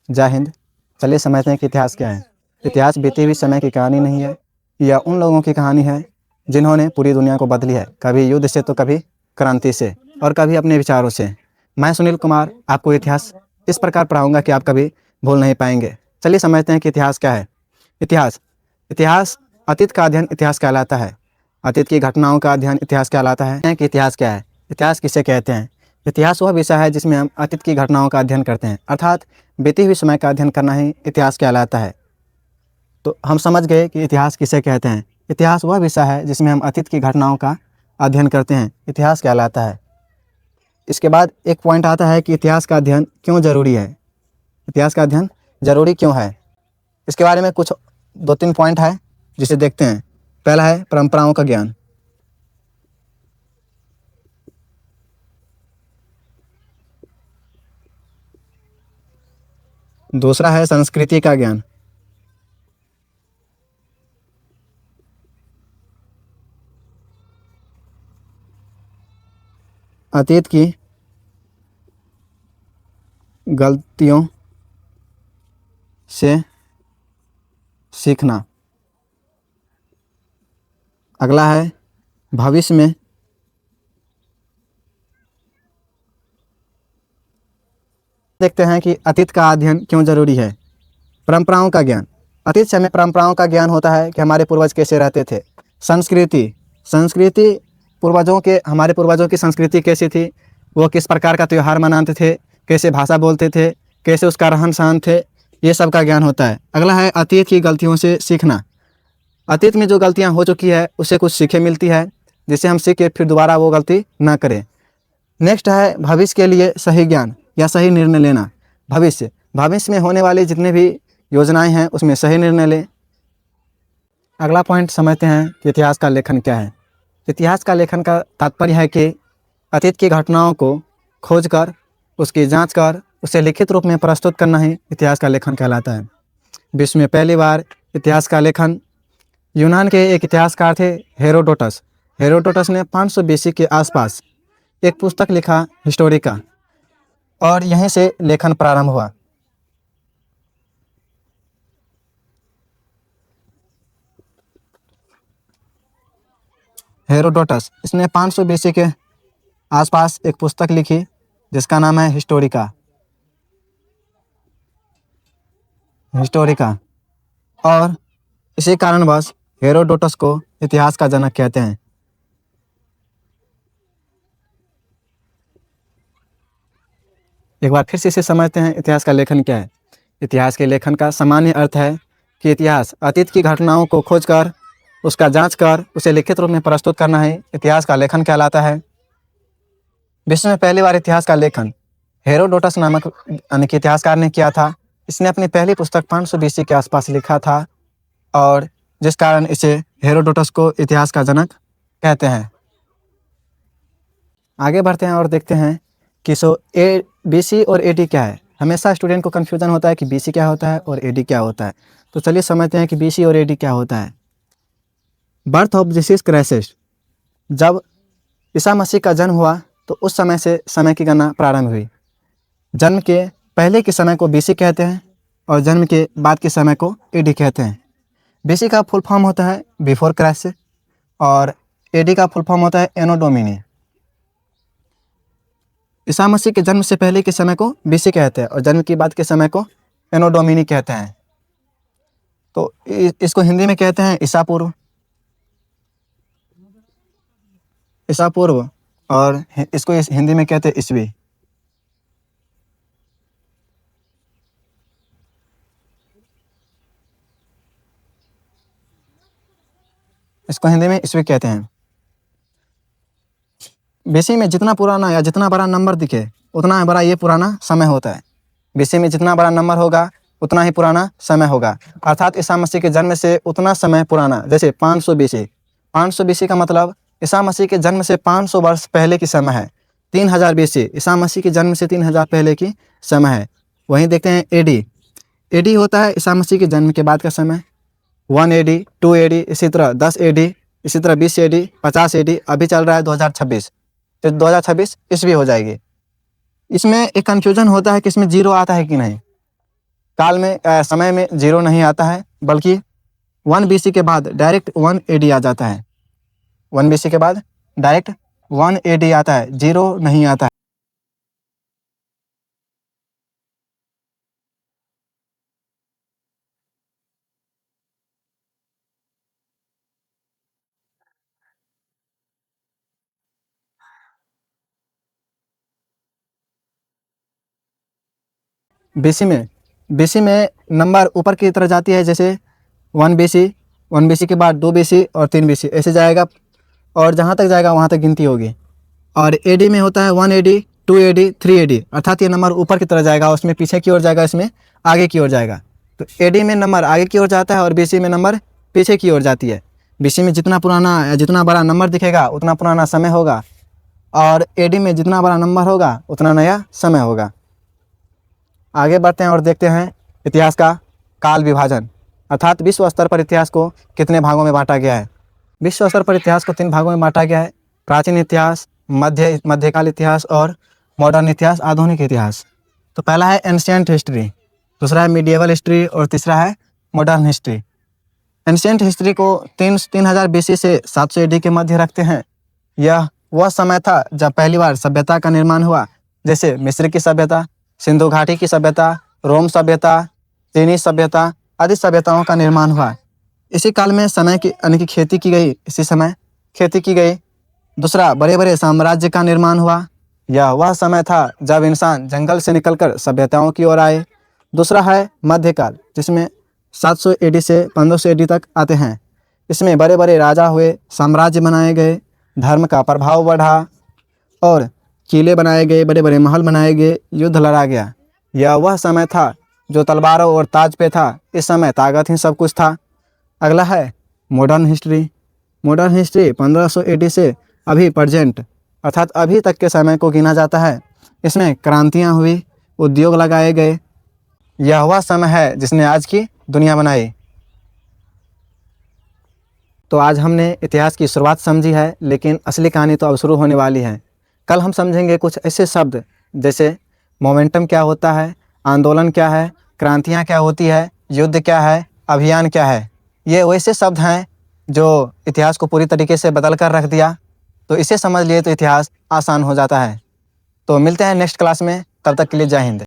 जय हिंद। चलिए समझते हैं कि इतिहास क्या है। इतिहास बीते हुए समय की कहानी नहीं है, यह उन लोगों की कहानी है जिन्होंने पूरी दुनिया को बदली है, कभी युद्ध से तो कभी क्रांति से और कभी अपने विचारों से। मैं सुनील कुमार आपको इतिहास इस प्रकार पढ़ाऊंगा कि आप कभी भूल नहीं पाएंगे। चलिए समझते हैं कि इतिहास क्या है। इतिहास इतिहास अतीत का अध्ययन इतिहास कहलाता है। अतीत की घटनाओं का अध्ययन इतिहास कहलाता है। कि इतिहास क्या है, इतिहास किसे कहते हैं। इतिहास वह विषय है जिसमें हम अतीत की घटनाओं का अध्ययन करते हैं, अर्थात बीते हुए समय का अध्ययन करना ही इतिहास कहलाता है। तो हम समझ गए कि इतिहास किसे कहते हैं। इतिहास वह विषय है जिसमें हम अतीत की घटनाओं का अध्ययन करते हैं, इतिहास कहलाता है। इसके बाद एक पॉइंट आता है कि इतिहास का अध्ययन क्यों जरूरी है। इतिहास का अध्ययन जरूरी क्यों है, इसके बारे में कुछ 2-3 पॉइंट है जिसे देखते हैं। पहला है परंपराओं का ज्ञान। दूसरा है संस्कृति का ज्ञान। अतीत की गलतियों से सीखना। अगला है भविष्य में देखते हैं कि अतीत का अध्ययन क्यों जरूरी है। परंपराओं का ज्ञान। अतीत समय परंपराओं का ज्ञान होता है कि हमारे पूर्वज कैसे रहते थे। संस्कृति हमारे पूर्वजों की संस्कृति कैसी थी, वो किस प्रकार का त्यौहार मनाते थे, कैसे भाषा बोलते थे, कैसे उसका रहन सहन थे, ये सब का ज्ञान होता है। अगला है अतीत की गलतियों से सीखना। अतीत में जो गलतियाँ हो चुकी है उससे कुछ सीखें मिलती है, जिससे हम सीख के फिर दोबारा वो गलती ना करें। नेक्स्ट है भविष्य के लिए सही ज्ञान या सही निर्णय लेना। भविष्य में होने वाली जितने भी योजनाएं हैं उसमें सही निर्णय लें। अगला पॉइंट समझते हैं कि इतिहास का लेखन क्या है। इतिहास का लेखन का तात्पर्य है कि अतीत की घटनाओं को खोज कर, उसकी जांच कर, उसे लिखित रूप में प्रस्तुत करना ही इतिहास का लेखन कहलाता है। विश्व में पहली बार इतिहास का लेखन यूनान के एक इतिहासकार थे हेरोडोटस। हेरोडोटस ने 500 BC के आसपास एक पुस्तक लिखा हिस्टोरिका, और यहीं से लेखन प्रारंभ हुआ। हेरोडोटस इसने 500 BC के आसपास एक पुस्तक लिखी जिसका नाम है हिस्टोरिका। और इसी कारणवश हेरोडोटस को इतिहास का जनक कहते हैं। एक बार फिर से इसे समझते हैं इतिहास का लेखन क्या है। इतिहास के लेखन का सामान्य अर्थ है कि इतिहास अतीत की घटनाओं को खोजकर, उसका जांच कर, उसे लिखित रूप में प्रस्तुत करना ही इतिहास का लेखन कहलाता है। विश्व में पहली बार इतिहास का लेखन हेरोडोटस नामक इतिहासकार ने किया था। इसने अपनी पहली पुस्तक 500 BC के आसपास लिखा था, और जिस कारण इसे हेरोडोटस को इतिहास का जनक कहते हैं। आगे बढ़ते हैं और देखते हैं कि BC और AD क्या है। हमेशा स्टूडेंट को कन्फ्यूजन होता है कि BC क्या होता है और AD क्या होता है। तो चलिए समझते हैं कि BC और AD क्या होता है। Birth of Jesus Christ. जब ईसा मसीह का जन्म हुआ तो उस समय से समय की गणना प्रारंभ हुई। जन्म के पहले के समय को BC कहते हैं और जन्म के बाद के समय को AD कहते हैं। BC का फुल फॉर्म होता है बिफोर क्राइस्ट और AD का फुल फॉर्म होता है एनो डोमिनी। ईसा मसीह के जन्म से पहले के समय को BC कहते हैं और जन्म के बाद के समय को एनो डोमिनी कहते हैं। तो इसको हिंदी में कहते हैं ईसा पूर्व, और इसको हिंदी में कहते हैं ईसवी। इसको हिंदी में ईसवी कहते हैं। BC में जितना पुराना या जितना बड़ा नंबर दिखे उतना बड़ा ये पुराना समय होता है। BC में जितना बड़ा नंबर होगा उतना ही पुराना समय होगा, अर्थात ईसा मसीह के जन्म से उतना समय पुराना। जैसे 500 BC का मतलब ईसा मसीह के जन्म से 500 वर्ष पहले की समय है। 3000 BC ईसा मसीह के जन्म से 3000 पहले की समय है। वहीं देखते हैं AD होता है ईसा मसीह के जन्म के बाद का समय। 1 AD, 2 AD, इसी तरह 10 AD, इसी तरह 20 AD, 50 AD। अभी चल रहा है 2026, तो 2026 ईस्वी हो जाएगी। इसमें एक कन्फ्यूजन होता है कि इसमें 0 आता है कि नहीं। काल में समय में 0 नहीं आता है, बल्कि 1 BC के बाद डायरेक्ट 1 AD आ जाता है। 1 BC के बाद डायरेक्ट 1 AD आता है, 0 नहीं आता है। BC में नंबर ऊपर की तरह जाती है, जैसे 1 BC के बाद 2 BC और 3 BC ऐसे जाएगा, और जहाँ तक जाएगा वहाँ तक गिनती होगी। और AD में होता है 1 AD, 2 AD, 3 AD, अर्थात ये नंबर ऊपर की तरह जाएगा, उसमें पीछे की ओर जाएगा, इसमें आगे की ओर जाएगा। तो AD में नंबर आगे की ओर जाता है और BC में नंबर पीछे की ओर जाती है। BC में जितना पुराना या जितना बड़ा नंबर दिखेगा उतना पुराना समय होगा, और AD में जितना बड़ा नंबर होगा उतना नया समय होगा। आगे बढ़ते हैं और देखते हैं इतिहास का काल विभाजन, अर्थात विश्व स्तर पर इतिहास को कितने भागों में बांटा गया है। विश्व स्तर पर इतिहास को 3 भागों में बांटा गया है: प्राचीन इतिहास, मध्यकाल इतिहास और मॉडर्न इतिहास, आधुनिक इतिहास। तो पहला है एंशिएंट हिस्ट्री, दूसरा है मीडिएवल हिस्ट्री और तीसरा है मॉडर्न हिस्ट्री। एंशिएंट हिस्ट्री को 3000 BC से 700 AD के मध्य रखते हैं। यह वह समय था जब पहली बार सभ्यता का निर्माण हुआ, जैसे मिस्र की सभ्यता, सिंधु घाटी की सभ्यता, रोम सभ्यता, चीनी सभ्यता आदि सभ्यताओं का निर्माण हुआ। इसी काल में समय की यानी कि खेती की गई, इसी समय खेती की गई। दूसरा, बड़े बड़े साम्राज्य का निर्माण हुआ। यह वह समय था जब इंसान जंगल से निकलकर सभ्यताओं की ओर आए। दूसरा है मध्यकाल, जिसमें 700 AD से 1500 AD तक आते हैं। इसमें बड़े बड़े राजा हुए, साम्राज्य बनाए गए, धर्म का प्रभाव बढ़ा और किले बनाए गए, बड़े बड़े महल बनाए गए, युद्ध लड़ा गया। यह वह समय था जो तलवारों और ताज पे था। इस समय ताकत ही सब कुछ था। अगला है modern history. Modern history 1500 AD से अभी प्रेजेंट, अर्थात अभी तक के समय को गिना जाता है। इसमें क्रांतियाँ हुई, उद्योग लगाए गए। यह वह समय है जिसने आज की दुनिया बनाई। तो आज हमने इतिहास की शुरुआत समझी है, लेकिन असली कहानी तो अब शुरू होने वाली है। कल हम समझेंगे कुछ ऐसे शब्द, जैसे मोमेंटम क्या होता है, आंदोलन क्या है, क्रांतियाँ क्या होती है, युद्ध क्या है, अभियान क्या है। ये वैसे शब्द हैं जो इतिहास को पूरी तरीके से बदल कर रख दिया। तो इसे समझ लिए तो इतिहास आसान हो जाता है। तो मिलते हैं नेक्स्ट क्लास में, तब तक के लिए जय हिंद।